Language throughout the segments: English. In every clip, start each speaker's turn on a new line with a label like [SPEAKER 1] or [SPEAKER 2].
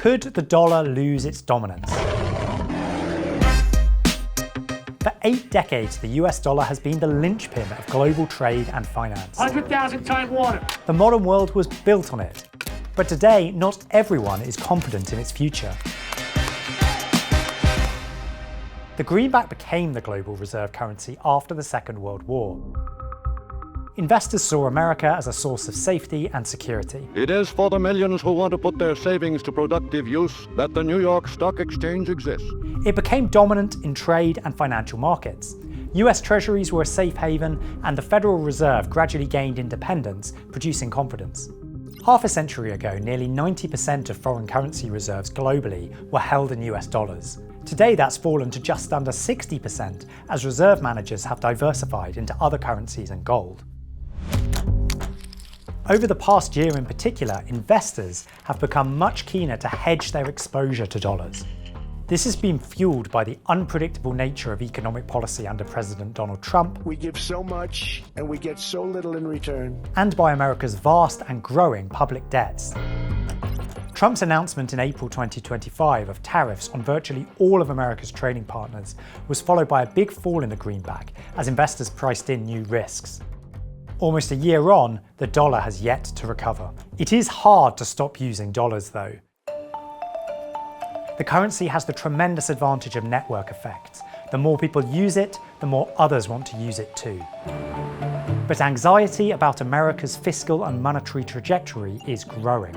[SPEAKER 1] Could the dollar lose its dominance? For 8 decades, the US dollar has been the linchpin of global trade and finance.
[SPEAKER 2] 100,000 Time Warner.
[SPEAKER 1] The modern world was built on it. But today, not everyone is confident in its future. The greenback became the global reserve currency after the Second World War. Investors saw America as a source of safety and security.
[SPEAKER 3] It is for the millions who want to put their savings to productive use that the New York Stock Exchange exists.
[SPEAKER 1] It became dominant in trade and financial markets. US Treasuries were a safe haven, and the Federal Reserve gradually gained independence, producing confidence. Half a century ago, nearly 90% of foreign currency reserves globally were held in US dollars. Today that's fallen to just under 60% as reserve managers have diversified into other currencies and gold. Over the past year in particular, investors have become much keener to hedge their exposure to dollars. This has been fueled by the unpredictable nature of economic policy under President Donald Trump.
[SPEAKER 4] We give so much and we get so little in return.
[SPEAKER 1] And by America's vast and growing public debts. Trump's announcement in April 2025 of tariffs on virtually all of America's trading partners was followed by a big fall in the greenback as investors priced in new risks. Almost a year on, the dollar has yet to recover. It is hard to stop using dollars though. The currency has the tremendous advantage of network effects. The more people use it, the more others want to use it too. But anxiety about America's fiscal and monetary trajectory is growing.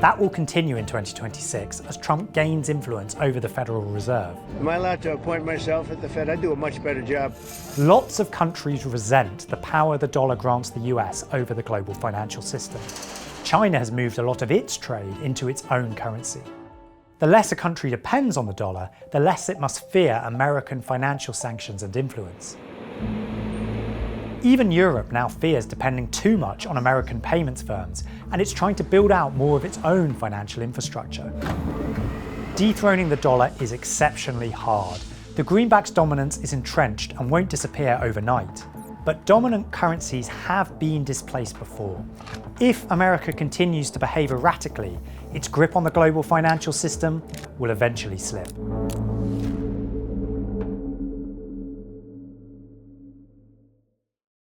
[SPEAKER 1] That will continue in 2026 as Trump gains influence over the Federal Reserve.
[SPEAKER 4] Am I allowed to appoint myself at the Fed? I'd do a much better job.
[SPEAKER 1] Lots of countries resent the power the dollar grants the US over the global financial system. China has moved a lot of its trade into its own currency. The less a country depends on the dollar, the less it must fear American financial sanctions and influence. Even Europe now fears depending too much on American payments firms, and it's trying to build out more of its own financial infrastructure. Dethroning the dollar is exceptionally hard. The greenback's dominance is entrenched and won't disappear overnight. But dominant currencies have been displaced before. If America continues to behave erratically, its grip on the global financial system will eventually slip.